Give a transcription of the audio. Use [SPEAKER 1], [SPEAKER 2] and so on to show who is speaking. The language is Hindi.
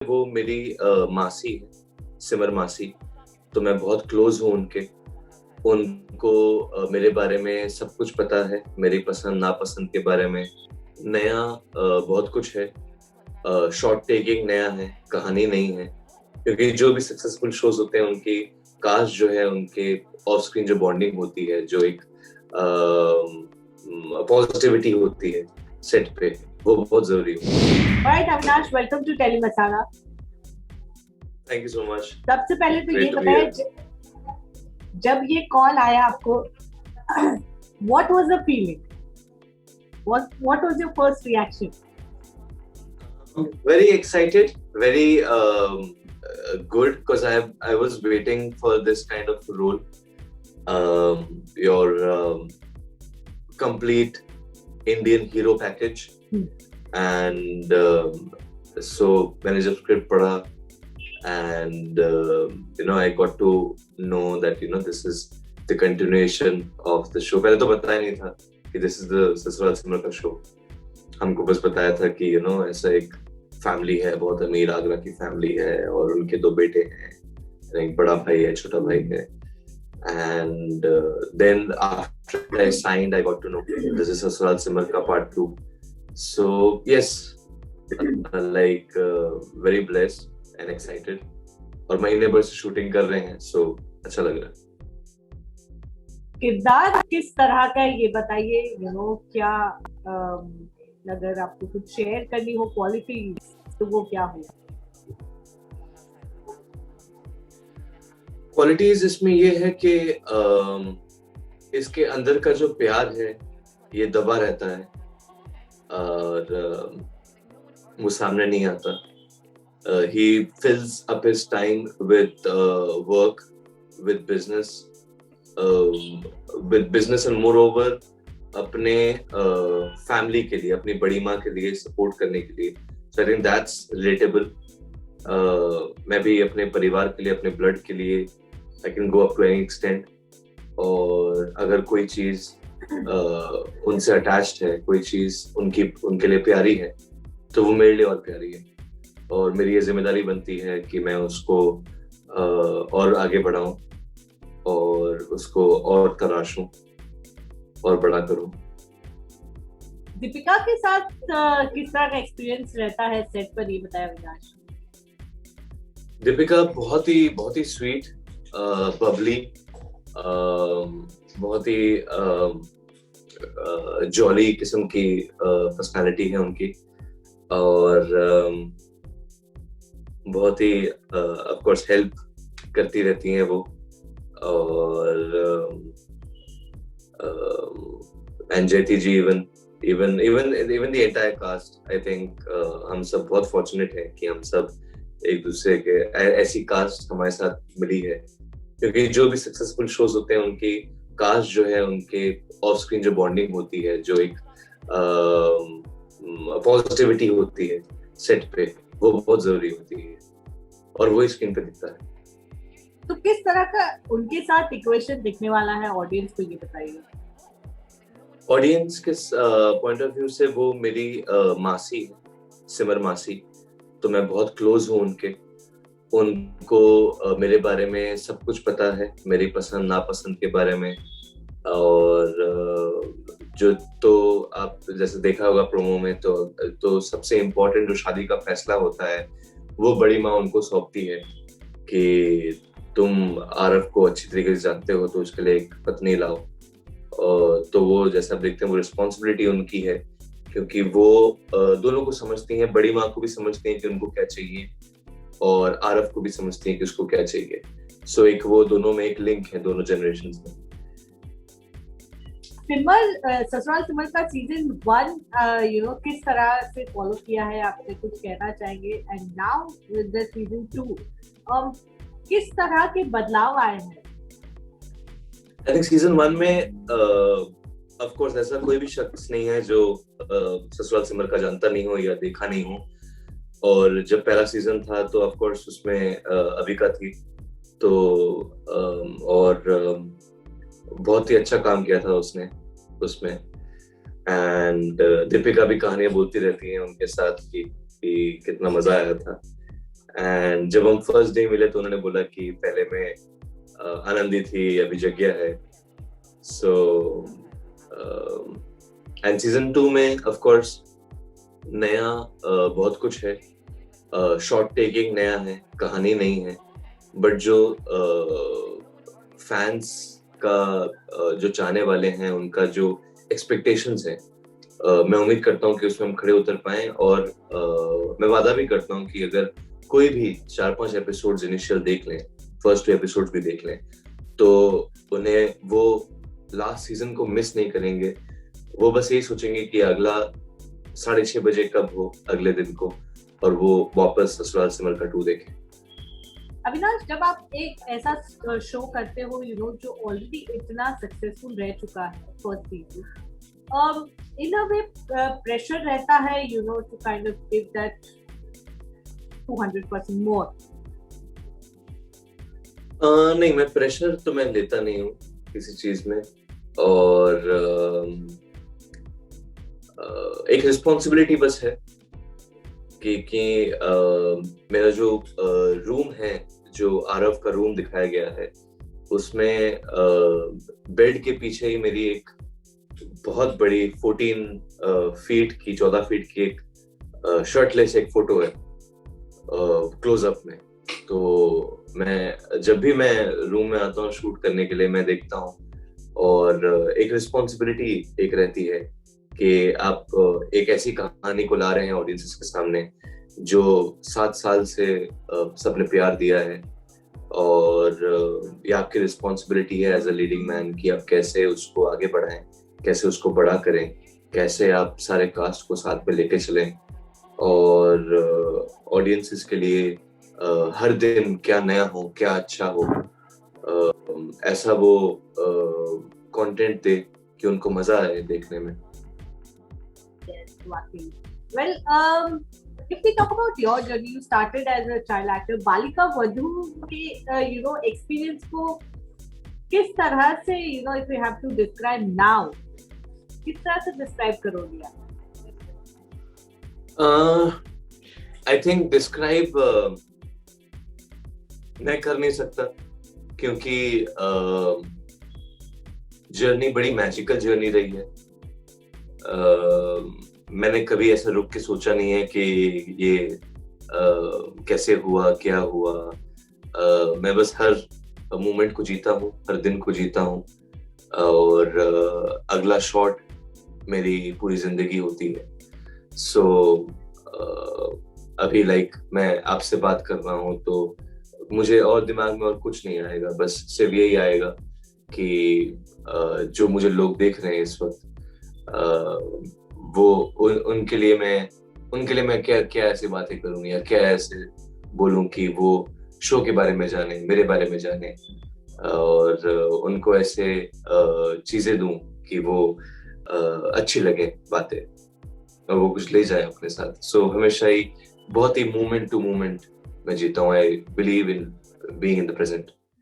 [SPEAKER 1] वो मेरी मासी है, सिमर मासी। तो मैं बहुत क्लोज हूँ उनके। उनको मेरे बारे में सब कुछ पता है, मेरी पसंद नापसंद के बारे में। नया बहुत कुछ है। शॉर्ट टेकिंग नया है, कहानी नहीं है। क्योंकि जो भी सक्सेसफुल शोज होते हैं उनकी कास्ट जो है, उनके ऑफ स्क्रीन जो बॉन्डिंग होती है, जो एक पॉजिटिविटी होती है सेट पे, वो बहुत जरूरी है।
[SPEAKER 2] Alright, Avinash, welcome to Tele Masala.
[SPEAKER 1] Thank you so much.
[SPEAKER 2] सबसे पहले तो ये
[SPEAKER 1] Great to be
[SPEAKER 2] बताएं,
[SPEAKER 1] here.
[SPEAKER 2] जब ये कॉल आया आपको, what was the feeling? What was your first reaction?
[SPEAKER 1] Very excited, very good, because I was waiting for this kind of role. Your complete Indian hero package. And so मैंने जब script पढ़ा and I got to know that this is the continuation of the show. पहले तो बताया नहीं था कि this is the Sasural Simar का show. हमको बस बताया था कि ऐसा एक फैमिली है, बहुत अमीर आगरा की फैमिली है, और उनके दो बेटे हैं, एक बड़ा भाई है, छोटा भाई है. And then after I signed, I got to know this is Sasural Simar का part 2. So yes, very blessed and excited. और महीने भर से शूटिंग कर रहे हैं, so अच्छा लग रहा है.
[SPEAKER 2] किरदार किस तरह का है ये बताइए. क्या अगर आपको कुछ शेयर करनी हो क्वालिटी, तो वो क्या हो?
[SPEAKER 1] क्वालिटीज इसमें ये है कि इसके अंदर का जो प्यार है ये दबा रहता है, और वो सामने नहीं आता. He fills up his time with work, with business, and moreover अपने फैमिली के लिए, अपनी बड़ी माँ के लिए सपोर्ट करने के लिए. So I think that's relatable. मैं भी अपने परिवार के लिए, अपने ब्लड के लिए I can go up to any extent. और अगर कोई चीज उनसे अटैच्ड है, कोई चीज उनके लिए प्यारी है, तो वो मेरे लिए और प्यारी है. और मेरी ये जिम्मेदारी बनती है कि मैं उसको और आगे बढ़ाऊं, और उसको और तराशूं और बड़ा करूं.
[SPEAKER 2] दीपिका के साथ किस तरह का एक्सपीरियंस रहता है सेट पर, ये बताया अविनाश.
[SPEAKER 1] दीपिका बहुत ही स्वीट, बबली, बहुत ही जॉली किस्म की पर्सनालिटी है उनकी, और बहुत ही ऑफ कोर्स हेल्प करती रहती हैं वो. और अंजयती जी, even the entire cast, I think हम सब बहुत फॉर्चुनेट हैं कि हम सब एक दूसरे के ऐसी कास्ट हमारे साथ मिली है. क्योंकि जो भी सक्सेसफुल शोज होते हैं उनकी कास्ट जो है, उनके ऑफ स्क्रीन जो बॉन्डिंग होती है, जो एक पॉजिटिविटी होती है सेट पे, वो बहुत जरूरी होती है, और वो स्क्रीन पे दिखता है.
[SPEAKER 2] तो किस तरह का उनके साथ इक्वेशन दिखने वाला है ऑडियंस को, ये बताइए.
[SPEAKER 1] ऑडियंस के पॉइंट ऑफ व्यू से वो मेरी मासी है, सिमर मासी. तो मैं बहुत क्लोज हूँ उनके. उनको मेरे बारे में सब कुछ पता है, मेरी पसंद नापसंद के बारे में. और जो तो आप जैसे देखा होगा प्रोमो में, तो सबसे इम्पोर्टेंट जो शादी का फैसला होता है, वो बड़ी माँ उनको सौंपती है कि तुम आरव को अच्छी तरीके से जानते हो, तो उसके लिए एक पत्नी लाओ. तो वो जैसा आप देखते हैं, वो रिस्पॉन्सिबिलिटी उनकी है, क्योंकि वो दोनों को समझती हैं. बड़ी माँ को भी समझती हैं कि उनको क्या चाहिए, और आरव को भी समझती हैं कि उसको क्या चाहिए. सो एक वो दोनों में एक लिंक है, दोनों जनरेशंस में.
[SPEAKER 2] ससुराल सिमर का सीजन 1 किस तरह से फॉलो किया है, आपसे कुछ कहना चाहेंगे? And now with the season 2 किस तरह के बदलाव आए हैं?
[SPEAKER 1] आई थिंक सीजन 1 में ऑफ कोर्स ऐसा कोई भी शख्स नहीं है जो ससुराल सिमर का जानता नहीं हो या देखा नहीं हो. और जब पहला सीजन था तो ऑफ कोर्स उसमें अविका थी, तो और बहुत ही अच्छा काम किया था उसने उसमें. एंड दीपिका भी कहानियां बोलती रहती हैं उनके साथ कि कितना मजा आया था. एंड जब हम फर्स्ट डे मिले तो उन्होंने बोला कि पहले में आनंदी थी, अभी जग्या है. सो एंड सीजन 2 में ऑफ कोर्स नया बहुत कुछ है. शॉट टेकिंग नया है, कहानी नहीं है, बट जो फैंस का जो चाहने वाले हैं उनका जो एक्सपेक्टेशंस है, मैं उम्मीद करता हूँ कि उसमें हम खड़े उतर पाएं. और मैं वादा भी करता हूँ कि अगर कोई भी 4-5 एपिसोड्स इनिशियल देख लें, फर्स्ट 2 एपिसोड्स भी देख लें, तो उन्हें वो लास्ट सीजन को मिस नहीं करेंगे. वो बस यही सोचेंगे कि अगला 6:30 बजे कब हो अगले दिन को, और वो वापस ससुराल सिमर का 2 देखें.
[SPEAKER 2] अविनाश, जब आप एक ऐसा शो करते हो जो ऑलरेडी इतना सक्सेसफुल रह चुका है first season, in a way pressure रहता है to kind of give that 200% more.
[SPEAKER 1] नहीं, मैं प्रेशर तो मैं लेता नहीं हूँ किसी चीज में. और एक रिस्पॉन्सिबिलिटी बस है कि मेरा जो रूम है, जो आरव का रूम दिखाया गया है, उसमें बेड के पीछे ही मेरी एक बहुत बड़ी 14 फीट की एक शर्टलेस एक फोटो है क्लोजअप में. तो मैं जब भी मैं रूम में आता हूँ शूट करने के लिए, मैं देखता हूँ, और एक रिस्पॉन्सिबिलिटी एक रहती है कि आप एक ऐसी कहानी को ला रहे हैं ऑडियंसेस के सामने जो 7 साल से सबने प्यार दिया है. और ये आपकी रिस्पॉन्सिबिलिटी है एज अ लीडिंग मैन कि आप कैसे उसको आगे बढ़ाएं, कैसे उसको बड़ा करें, कैसे आप सारे कास्ट को साथ में लेके चलें, और ऑडियंसेस के लिए हर दिन क्या नया हो, क्या अच्छा हो, ऐसा वो कंटेंट दे कि उनको मजा आए देखने में.
[SPEAKER 2] Well, if we talk about your journey, you started as a child actor. Balika Vadhu के experience को किस तरह से if you have to describe now, किस तरह से describe करोगे आप?
[SPEAKER 1] I think describe मैं कर नहीं सकता, क्योंकि जर्नी बड़ी मैजिकल जर्नी रही है. मैंने कभी ऐसा रुक के सोचा नहीं है कि ये कैसे हुआ, क्या हुआ. मैं बस हर मोमेंट को जीता हूँ, हर दिन को जीता हूँ, और अगला शॉट मेरी पूरी जिंदगी होती है. सो अभी मैं आपसे बात कर रहा हूँ तो मुझे और दिमाग में और कुछ नहीं आएगा, बस सिर्फ यही आएगा कि जो मुझे लोग देख रहे हैं इस वक्त, वो उनके लिए मैं क्या ऐसी बातें करूं या क्या ऐसे बोलूं कि वो शो के बारे में जाने, मेरे बारे में जाने, और उनको ऐसे चीजें दूं कि वो अच्छी लगे बातें, और वो कुछ ले जाए अपने साथ. सो हमेशा ही बहुत ही मोमेंट टू मोमेंट मैं जीता हूँ. I believe in being in the present.